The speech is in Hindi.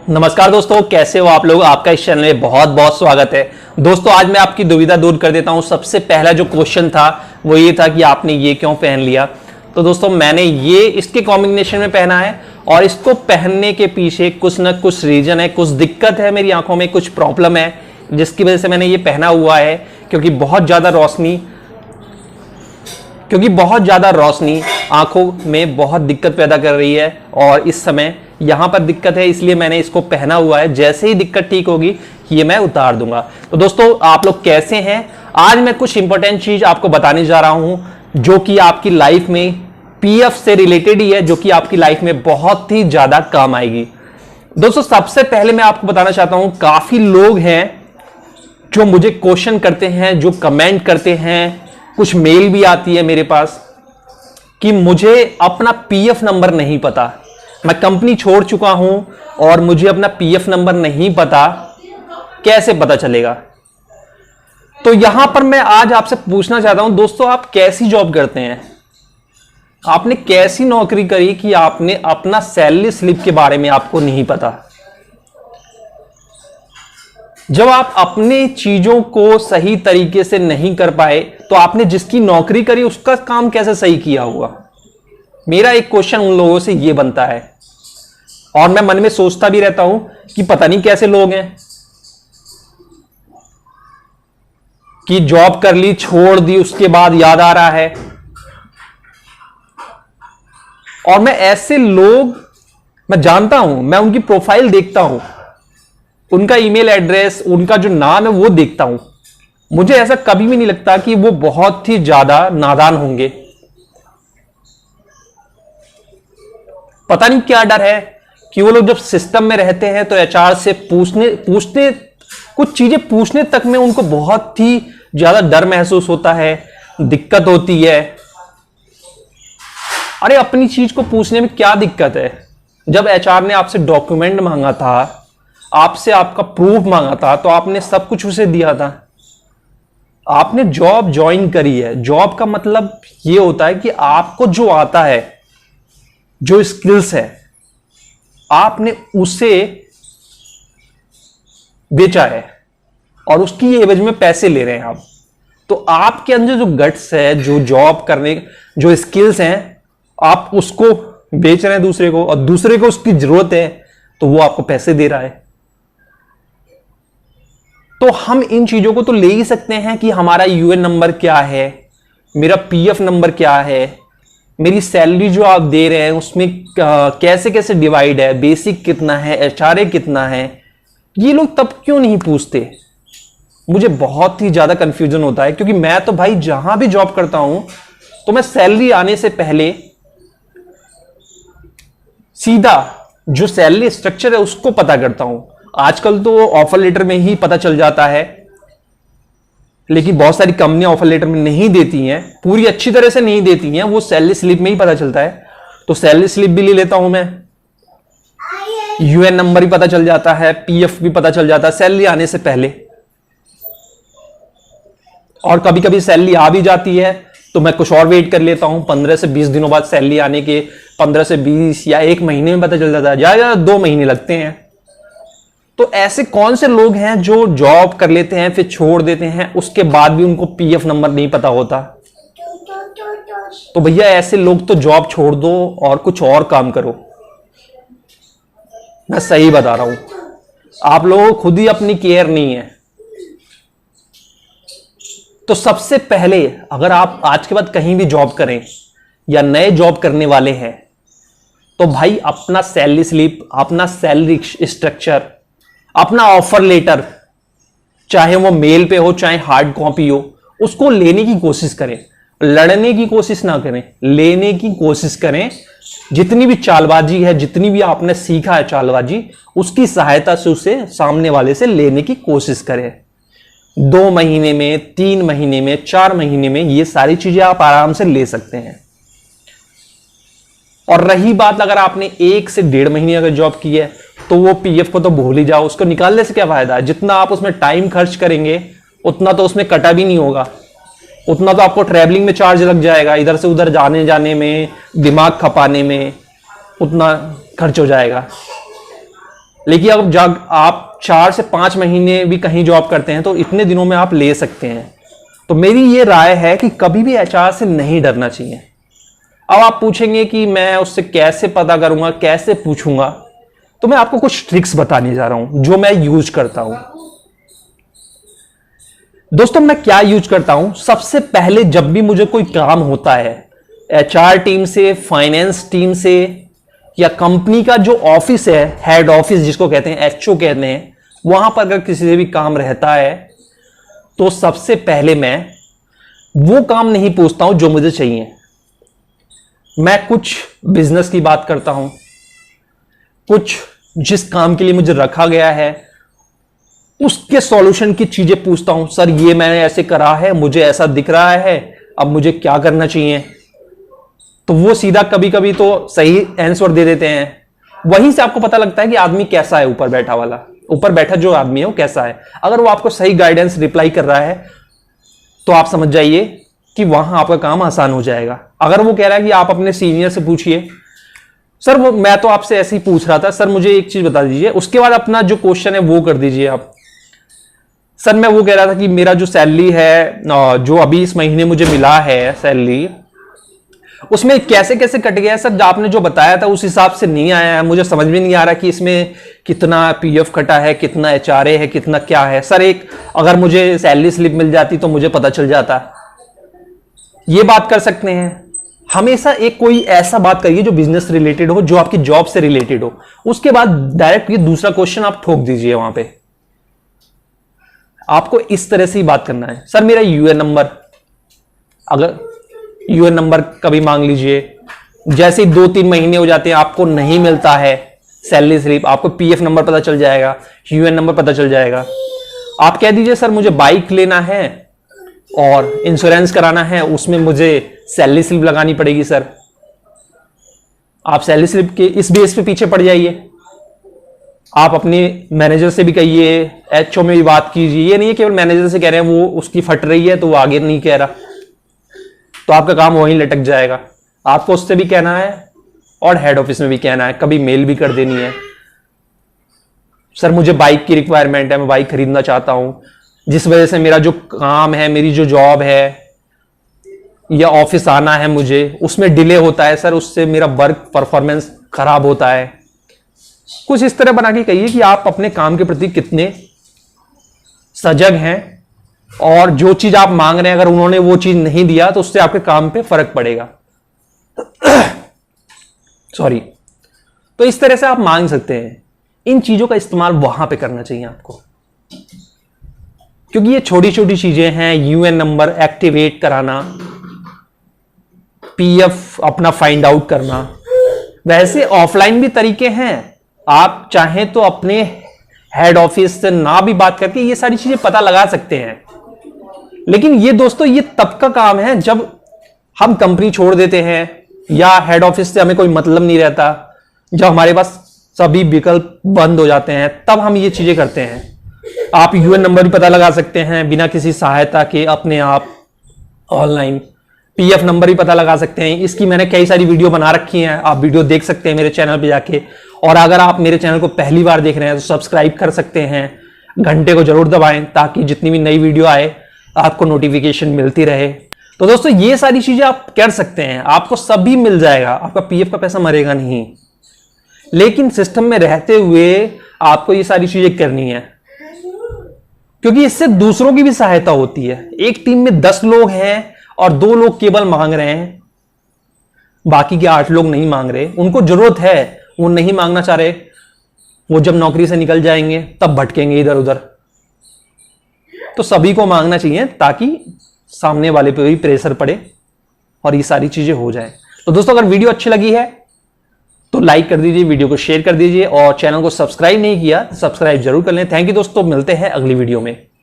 नमस्कार दोस्तों, कैसे हो आप लोग। आपका इस चैनल में बहुत बहुत स्वागत है। दोस्तों आज मैं आपकी दुविधा दूर कर देता हूं। सबसे पहला जो क्वेश्चन था वो ये था कि आपने ये क्यों पहन लिया। तो दोस्तों मैंने ये इसके कॉम्बिनेशन में पहना है और इसको पहनने के पीछे कुछ ना कुछ रीजन है, कुछ दिक्कत है, मेरी आंखों में कुछ प्रॉब्लम है जिसकी वजह से मैंने ये पहना हुआ है। क्योंकि बहुत ज्यादा रोशनी आंखों में बहुत दिक्कत पैदा कर रही है और इस समय यहां पर दिक्कत है, इसलिए मैंने इसको पहना हुआ है। जैसे ही दिक्कत ठीक होगी ये मैं उतार दूंगा। तो दोस्तों आप लोग कैसे हैं। आज मैं कुछ इंपॉर्टेंट चीज आपको बताने जा रहा हूं जो कि आपकी लाइफ में पीएफ से रिलेटेड ही है, जो कि आपकी लाइफ में बहुत ही ज्यादा काम आएगी। दोस्तों सबसे पहले मैं आपको बताना चाहता हूं, काफी लोग हैं जो मुझे क्वेश्चन करते हैं, जो कमेंट करते हैं, कुछ मेल भी आती है मेरे पास कि मुझे अपना पीएफ नंबर नहीं पता, मैं कंपनी छोड़ चुका हूं और मुझे अपना पीएफ नंबर नहीं पता, कैसे पता चलेगा। तो यहां पर मैं आज आपसे पूछना चाहता हूं दोस्तों, आप कैसी जॉब करते हैं, आपने कैसी नौकरी करी कि आपने अपना सैलरी स्लिप के बारे में आपको नहीं पता। जब आप अपने चीजों को सही तरीके से नहीं कर पाए तो आपने जिसकी नौकरी करी उसका काम कैसे सही किया होगा। मेरा एक क्वेश्चन उन लोगों से ये बनता है और मैं मन में सोचता भी रहता हूं कि पता नहीं कैसे लोग हैं कि जॉब कर ली, छोड़ दी, उसके बाद याद आ रहा है। और मैं ऐसे लोग मैं जानता हूं, मैं उनकी प्रोफाइल देखता हूं, उनका ईमेल एड्रेस, उनका जो नाम है वो देखता हूं। मुझे ऐसा कभी भी नहीं लगता कि वो बहुत ही ज्यादा नादान होंगे। पता नहीं क्या डर है कि वो लोग जब सिस्टम में रहते हैं तो एचआर से पूछने कुछ चीजें पूछने तक में उनको बहुत ही ज्यादा डर महसूस होता है, दिक्कत होती है। अरे अपनी चीज को पूछने में क्या दिक्कत है। जब एचआर ने आपसे डॉक्यूमेंट मांगा था, आपसे आपका प्रूफ मांगा था, तो आपने सब कुछ उसे दिया था। आपने जॉब ज्वाइन करी है। जॉब का मतलब यह होता है कि आपको जो आता है, जो स्किल्स है, आपने उसे बेचा है और उसकी एवज में पैसे ले रहे हैं आप। तो आपके अंदर जो गट्स है, जो जॉब करने, जो स्किल्स हैं, आप उसको बेच रहे हैं दूसरे को, और दूसरे को उसकी जरूरत है तो वो आपको पैसे दे रहा है। तो हम इन चीजों को तो ले ही सकते हैं कि हमारा यूएन नंबर क्या है, मेरा पीएफ नंबर क्या है, मेरी सैलरी जो आप दे रहे हैं उसमें कैसे कैसे डिवाइड है, बेसिक कितना है, एचआरए कितना है। ये लोग तब क्यों नहीं पूछते। मुझे बहुत ही ज्यादा कंफ्यूजन होता है, क्योंकि मैं तो भाई जहां भी जॉब करता हूं तो मैं सैलरी आने से पहले सीधा जो सैलरी स्ट्रक्चर है उसको पता करता हूं। आजकल तो ऑफर लेटर में ही पता चल जाता है, लेकिन बहुत सारी कंपनियां ऑफर लेटर में नहीं देती हैं, पूरी अच्छी तरह से नहीं देती हैं, वो सैलरी स्लिप में ही पता चलता है। तो सैलरी स्लिप भी ले लेता हूं मैं, यूएन नंबर भी पता चल जाता है, पीएफ भी पता चल जाता है सैलरी आने से पहले। और कभी कभी सैलरी आ भी जाती है तो मैं कुछ और वेट कर लेता हूं, 15 से 20 दिनों बाद सैलरी आने के, 15 से 20 या 1 महीने में पता चल जाता है, ज्यादा 2 महीने लगते हैं। तो ऐसे कौन से लोग हैं जो जॉब कर लेते हैं फिर छोड़ देते हैं, उसके बाद भी उनको पीएफ नंबर नहीं पता होता। तो भैया ऐसे लोग तो जॉब छोड़ दो और कुछ और काम करो। मैं सही बता रहा हूं, आप लोगों को खुद ही अपनी केयर नहीं है। तो सबसे पहले अगर आप आज के बाद कहीं भी जॉब करें या नए जॉब करने वाले हैं तो भाई अपना सैलरी स्लिप, अपना सैलरी स्ट्रक्चर, अपना ऑफर लेटर, चाहे वो मेल पे हो चाहे हार्ड कॉपी हो, उसको लेने की कोशिश करें। लड़ने की कोशिश ना करें, लेने की कोशिश करें। जितनी भी चालबाजी है, जितनी भी आपने सीखा है चालबाजी, उसकी सहायता से उसे सामने वाले से लेने की कोशिश करें। 2 महीने में, 3 महीने में, 4 महीने में ये सारी चीजें आप आराम से ले सकते हैं। और रही बात अगर आपने 1 से 1.5 महीने अगर जॉब की है तो वो पीएफ को तो भूल ही जाओ, उसको निकालने से क्या फायदा है। जितना आप उसमें टाइम खर्च करेंगे उतना तो उसमें कटा भी नहीं होगा, उतना तो आपको ट्रैवलिंग में चार्ज लग जाएगा, इधर से उधर जाने जाने में, दिमाग खपाने में उतना खर्च हो जाएगा। लेकिन अब जब आप 4 से 5 महीने भी कहीं जॉब करते हैं तो इतने दिनों में आप ले सकते हैं। तो मेरी ये राय है कि कभी भी एचआर से नहीं डरना चाहिए। अब आप पूछेंगे कि मैं उससे कैसे पता करूंगा, कैसे पूछूंगा, तो मैं आपको कुछ ट्रिक्स बताने जा रहा हूं जो मैं यूज करता हूं। दोस्तों मैं क्या यूज करता हूं, सबसे पहले जब भी मुझे कोई काम होता है एचआर टीम से, फाइनेंस टीम से, या कंपनी का जो ऑफिस है, हेड ऑफिस जिसको कहते हैं, एचओ कहते हैं, वहां पर अगर किसी से भी काम रहता है तो सबसे पहले मैं वो काम नहीं पूछता हूं जो मुझे चाहिए। मैं कुछ बिजनेस की बात करता हूं, कुछ जिस काम के लिए मुझे रखा गया है उसके सॉल्यूशन की चीजें पूछता हूं। सर ये मैंने ऐसे करा है, मुझे ऐसा दिख रहा है, अब मुझे क्या करना चाहिए। तो वो सीधा कभी कभी तो सही आंसर दे देते हैं। वहीं से आपको पता लगता है कि आदमी कैसा है, ऊपर बैठा वाला, ऊपर बैठा जो आदमी है वो कैसा है। अगर वो आपको सही गाइडेंस रिप्लाई कर रहा है तो आप समझ जाइए कि वहां आपका काम आसान हो जाएगा। अगर वो कह रहा है कि आप अपने सीनियर से पूछिए, सर वो मैं तो आपसे ऐसे ही पूछ रहा था, सर मुझे एक चीज बता दीजिए, उसके बाद अपना जो क्वेश्चन है वो कर दीजिए आप। सर मैं वो कह रहा था कि मेरा जो सैलरी है, जो अभी इस महीने मुझे मिला है सैलरी, उसमें कैसे कैसे कट गया है सर, आपने जो बताया था उस हिसाब से नहीं आया है, मुझे समझ में नहीं आ रहा कि इसमें कितना पीएफ कटा है, कितना एचआरए है, कितना क्या है। सर एक अगर मुझे सैलरी स्लिप मिल जाती तो मुझे पता चल जाता। ये बात कर सकते हैं। हमेशा एक कोई ऐसा बात करिए जो बिजनेस रिलेटेड हो, जो आपकी जॉब से रिलेटेड हो। उसके बाद डायरेक्ट ये दूसरा क्वेश्चन आप ठोक दीजिए वहां पे। आपको इस तरह से ही बात करना है। सर मेरा यूएन नंबर, अगर यूएन नंबर कभी मांग लीजिए। जैसे ही 2-3 महीने हो जाते हैं आपको नहीं मिलता है सैलरी स्लिप, आपको पीएफ नंबर पता चल जाएगा, यूएन नंबर पता चल जाएगा। आप कह दीजिए सर मुझे बाइक लेना है और इंश्योरेंस कराना है, उसमें मुझे सैलरी स्लिप लगानी पड़ेगी सर। आप सैलरी स्लिप के इस बेस पे पीछे पड़ जाइए। आप अपने मैनेजर से भी कहिए, एचओ में भी बात कीजिए। ये नहीं है केवल मैनेजर से कह रहे हैं वो उसकी फट रही है तो वो आगे नहीं कह रहा, तो आपका काम वहीं लटक जाएगा। आपको उससे भी कहना है और हेड ऑफिस में भी कहना है, कभी मेल भी कर देनी है। सर मुझे बाइक की रिक्वायरमेंट है, मैं बाइक खरीदना चाहता हूं, जिस वजह से मेरा जो काम है, मेरी जो जॉब है या ऑफिस आना है मुझे, उसमें डिले होता है सर, उससे मेरा वर्क परफॉर्मेंस खराब होता है। कुछ इस तरह बना के कहिए कि आप अपने काम के प्रति कितने सजग हैं और जो चीज आप मांग रहे हैं अगर उन्होंने वो चीज नहीं दिया तो उससे आपके काम पे फर्क पड़ेगा। सॉरी। तो इस तरह से आप मांग सकते हैं। इन चीजों का इस्तेमाल वहां पे करना चाहिए आपको, क्योंकि ये छोटी छोटी चीजें हैं। यूएन नंबर एक्टिवेट कराना, पीएफ अपना फाइंड आउट करना, वैसे ऑफलाइन भी तरीके हैं। आप चाहें तो अपने हेड ऑफिस से ना भी बात करके ये सारी चीजें पता लगा सकते हैं। लेकिन ये दोस्तों ये तब का काम है जब हम कंपनी छोड़ देते हैं या हेड ऑफिस से हमें कोई मतलब नहीं रहता, जब हमारे पास सभी विकल्प बंद हो जाते हैं, तब हम ये चीजें करते हैं। आप यूएन नंबर भी पता लगा सकते हैं बिना किसी सहायता के अपने आप ऑनलाइन। पीएफ नंबर भी पता लगा सकते हैं। इसकी मैंने कई सारी वीडियो बना रखी हैं, आप वीडियो देख सकते हैं मेरे चैनल पे जाके। और अगर आप मेरे चैनल को पहली बार देख रहे हैं तो सब्सक्राइब कर सकते हैं, घंटे को जरूर दबाएं ताकि जितनी भी नई वीडियो आए आपको नोटिफिकेशन मिलती रहे। तो दोस्तों ये सारी चीजें आप कर सकते हैं, आपको सभी मिल जाएगा, आपका पीएफ का पैसा मरेगा नहीं। लेकिन सिस्टम में रहते हुए आपको ये सारी चीजें करनी है, क्योंकि इससे दूसरों की भी सहायता होती है। एक टीम में 10 लोग हैं और 2 लोग केवल मांग रहे हैं, बाकी के 8 लोग नहीं मांग रहे। उनको जरूरत है, वो नहीं मांगना चाह रहे। वो जब नौकरी से निकल जाएंगे तब भटकेंगे इधर उधर। तो सभी को मांगना चाहिए ताकि सामने वाले पे भी प्रेशर पड़े और ये सारी चीजें हो जाए। तो दोस्तों अगर वीडियो अच्छी लगी है तो लाइक कर दीजिए, वीडियो को शेयर कर दीजिए और चैनल को सब्सक्राइब नहीं किया सब्सक्राइब जरूर कर लें। थैंक यू दोस्तों, मिलते हैं अगली वीडियो में।